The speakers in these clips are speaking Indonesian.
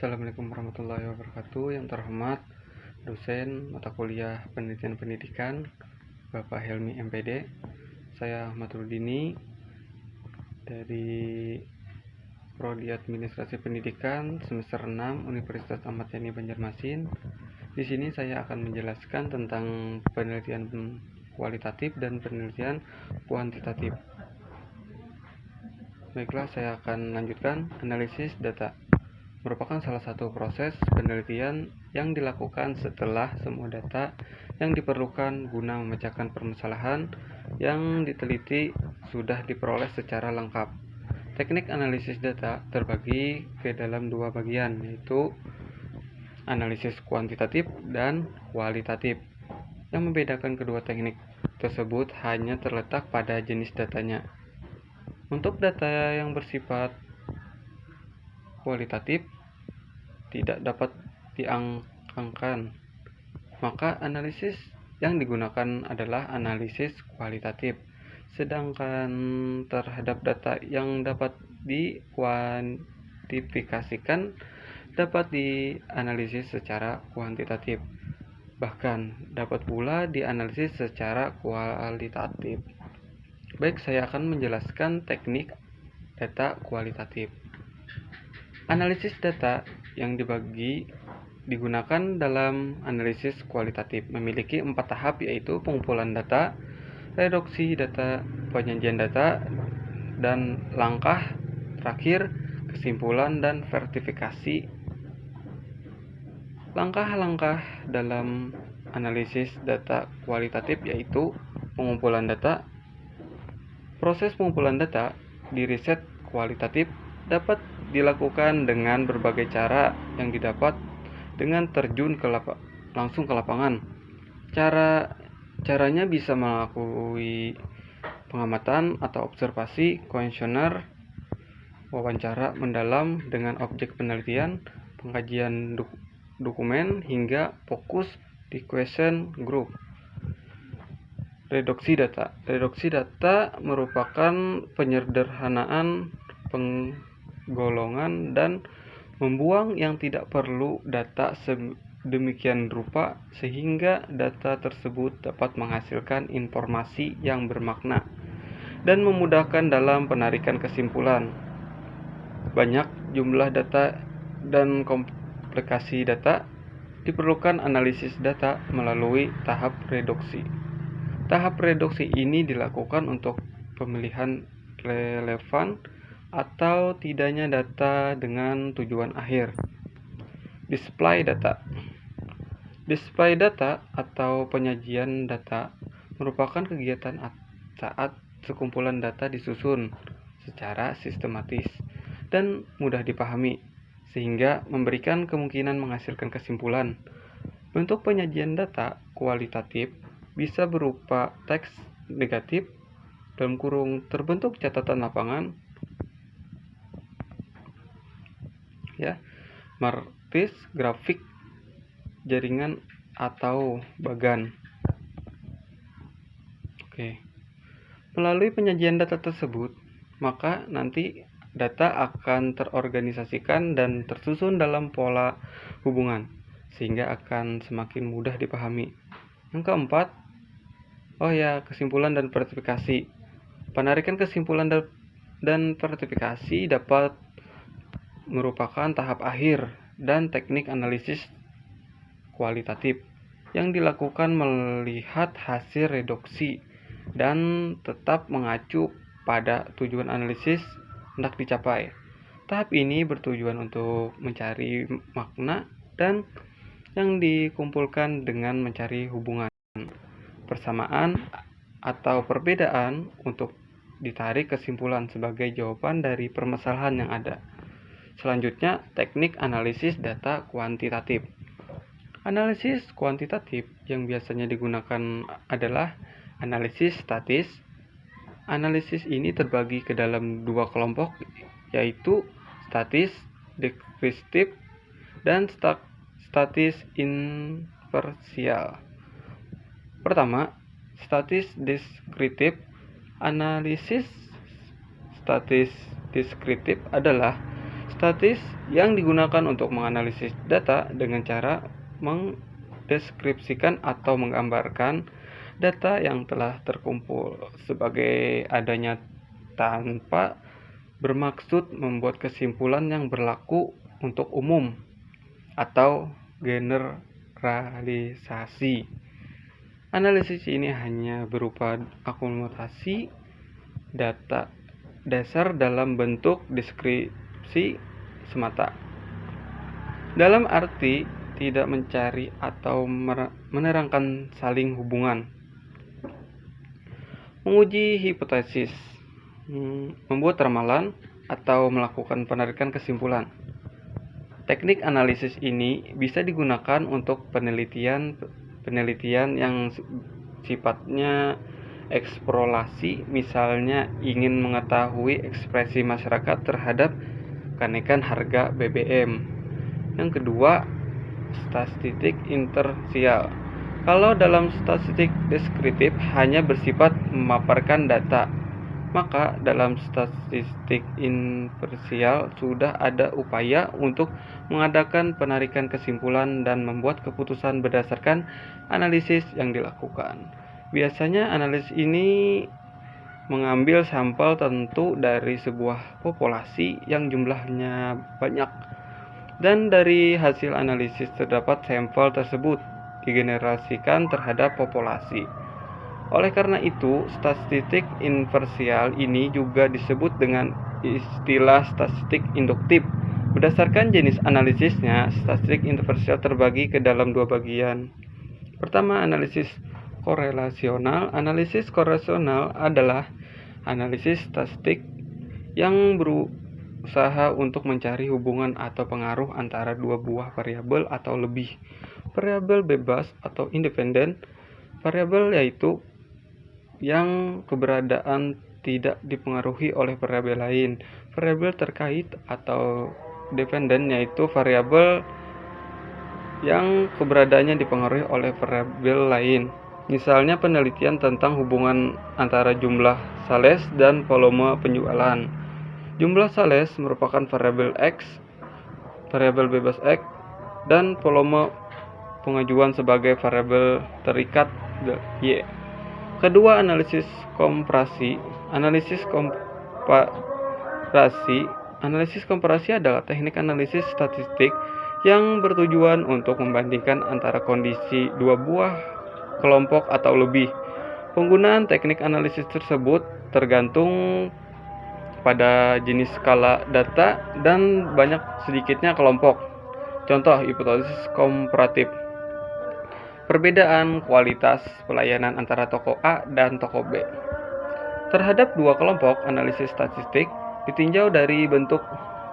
Assalamualaikum warahmatullahi wabarakatuh. Yang terhormat dosen mata kuliah penelitian pendidikan Bapak Helmi MPD. Saya Ahmad Rudini dari Prodi Administrasi Pendidikan semester 6 Universitas Ahmad Yani Banjarmasin. Di sini saya akan menjelaskan tentang penelitian kualitatif dan penelitian kuantitatif. Baiklah, saya akan lanjutkan. Analisis data merupakan salah satu proses penelitian yang dilakukan setelah semua data yang diperlukan guna memecahkan permasalahan yang diteliti sudah diperoleh secara lengkap. Teknik analisis data terbagi ke dalam dua bagian, yaitu analisis kuantitatif dan kualitatif. Yang membedakan kedua teknik tersebut hanya terletak pada jenis datanya. Untuk data yang bersifat kualitatif tidak dapat diangkat, maka analisis yang digunakan adalah analisis kualitatif. Sedangkan terhadap data yang dapat dikuantifikasikan dapat dianalisis secara kuantitatif. Bahkan dapat pula dianalisis secara kualitatif. Baik, saya akan menjelaskan teknik data kualitatif. Analisis data yang digunakan dalam analisis kualitatif memiliki 4 tahap, yaitu pengumpulan data, reduksi data, penyajian data, dan langkah terakhir kesimpulan dan verifikasi. Langkah-langkah dalam analisis data kualitatif yaitu pengumpulan data. Proses pengumpulan data di riset kualitatif dapat dilakukan dengan berbagai cara yang didapat dengan terjun langsung ke lapangan. Caranya bisa melalui pengamatan atau observasi, kuesioner, wawancara mendalam dengan objek penelitian, pengkajian dokumen, hingga fokus di question group. Reduksi data. Reduksi data merupakan penyederhanaan, penggolongan, dan membuang yang tidak perlu data sedemikian rupa sehingga data tersebut dapat menghasilkan informasi yang bermakna dan memudahkan dalam penarikan kesimpulan. Banyak jumlah data dan komplikasi data diperlukan analisis data melalui tahap reduksi. Tahap reduksi ini dilakukan untuk pemilihan relevan atau tidaknya data dengan tujuan akhir. Display data. Display data atau penyajian data merupakan kegiatan saat sekumpulan data disusun secara sistematis dan mudah dipahami, sehingga memberikan kemungkinan menghasilkan kesimpulan. Bentuk penyajian data kualitatif bisa berupa teks negatif (terbentuk catatan lapangan), matriks, grafik, jaringan, atau bagan. Melalui penyajian data tersebut, maka nanti data akan terorganisasikan dan tersusun dalam pola hubungan, sehingga akan semakin mudah dipahami. Yang keempat, kesimpulan dan verifikasi. Penarikan kesimpulan dan verifikasi dapat merupakan tahap akhir dan teknik analisis kualitatif yang dilakukan melihat hasil reduksi dan tetap mengacu pada tujuan analisis hendak dicapai. Tahap ini bertujuan untuk mencari makna dan yang dikumpulkan dengan mencari hubungan, persamaan, atau perbedaan untuk ditarik kesimpulan sebagai jawaban dari permasalahan yang ada. Selanjutnya, teknik analisis data kuantitatif. Analisis kuantitatif yang biasanya digunakan adalah analisis statis. Analisis ini terbagi ke dalam dua kelompok, yaitu statis deskriptif dan statis inversial. Pertama, statis deskriptif. Analisis statis deskriptif adalah Statis yang digunakan untuk menganalisis data dengan cara mendeskripsikan atau menggambarkan data yang telah terkumpul sebagai adanya tanpa bermaksud membuat kesimpulan yang berlaku untuk umum atau generalisasi. Analisis ini hanya berupa akumulasi data dasar dalam bentuk deskripsi semata. Dalam arti tidak mencari atau menerangkan saling hubungan. Menguji hipotesis, membuat ramalan, atau melakukan penarikan kesimpulan. Teknik analisis ini bisa digunakan untuk penelitian yang sifatnya eksplorasi, misalnya ingin mengetahui ekspresi masyarakat terhadap kenaikan harga BBM. Yang kedua, statistik intersial. Kalau dalam statistik deskriptif hanya bersifat memaparkan data, maka dalam statistik inversial sudah ada upaya untuk mengadakan penarikan kesimpulan dan membuat keputusan berdasarkan analisis yang dilakukan. Biasanya analisis ini mengambil sampel tertentu dari sebuah populasi yang jumlahnya banyak, dan dari hasil analisis terdapat sampel tersebut digenerasikan terhadap populasi. Oleh karena itu, statistik inversial ini juga disebut dengan istilah statistik induktif. Berdasarkan jenis analisisnya, statistik inversial terbagi ke dalam dua bagian. Pertama, analisis korelasional. Analisis korelasional adalah analisis statistik yang berusaha untuk mencari hubungan atau pengaruh antara dua buah variabel atau lebih. Variabel bebas atau independen, variabel yaitu yang keberadaan tidak dipengaruhi oleh variabel lain. Variabel terkait atau dependen yaitu variabel yang keberadaannya dipengaruhi oleh variabel lain. Misalnya penelitian tentang hubungan antara jumlah sales dan volume penjualan. Jumlah sales merupakan variabel X, variabel bebas X, dan volume pengajuan sebagai variabel terikat Y. Kedua, analisis komparasi. Analisis komparasi adalah teknik analisis statistik yang bertujuan untuk membandingkan antara kondisi dua buah kelompok atau lebih. Penggunaan teknik analisis tersebut tergantung pada jenis skala data dan banyak sedikitnya kelompok. Contoh, hipotesis komparatif. Perbedaan kualitas pelayanan antara toko A dan toko B. Terhadap dua kelompok, analisis statistik ditinjau dari bentuk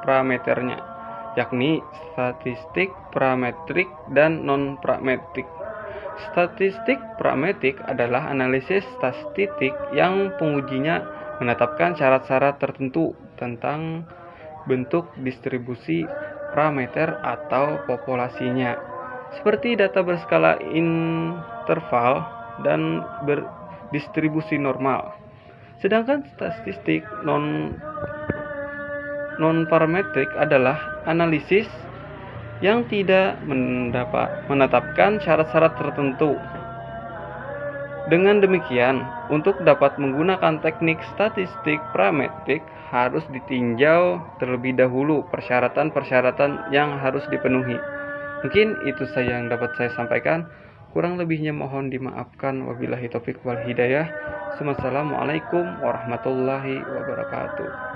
parameternya, yakni statistik parametrik dan non-parametrik. Statistik parametrik adalah analisis statistik yang pengujinya menetapkan syarat-syarat tertentu tentang bentuk distribusi parameter atau populasinya, seperti data berskala interval dan berdistribusi normal. Sedangkan statistik non-parametrik adalah analisis yang tidak menetapkan syarat-syarat tertentu. Dengan demikian, untuk dapat menggunakan teknik statistik parametrik harus ditinjau terlebih dahulu persyaratan-persyaratan yang harus dipenuhi. Mungkin itu saja yang dapat saya sampaikan. Kurang lebihnya mohon dimaafkan. Wabillahi taufik wal hidayah. Wassalamualaikum warahmatullahi wabarakatuh.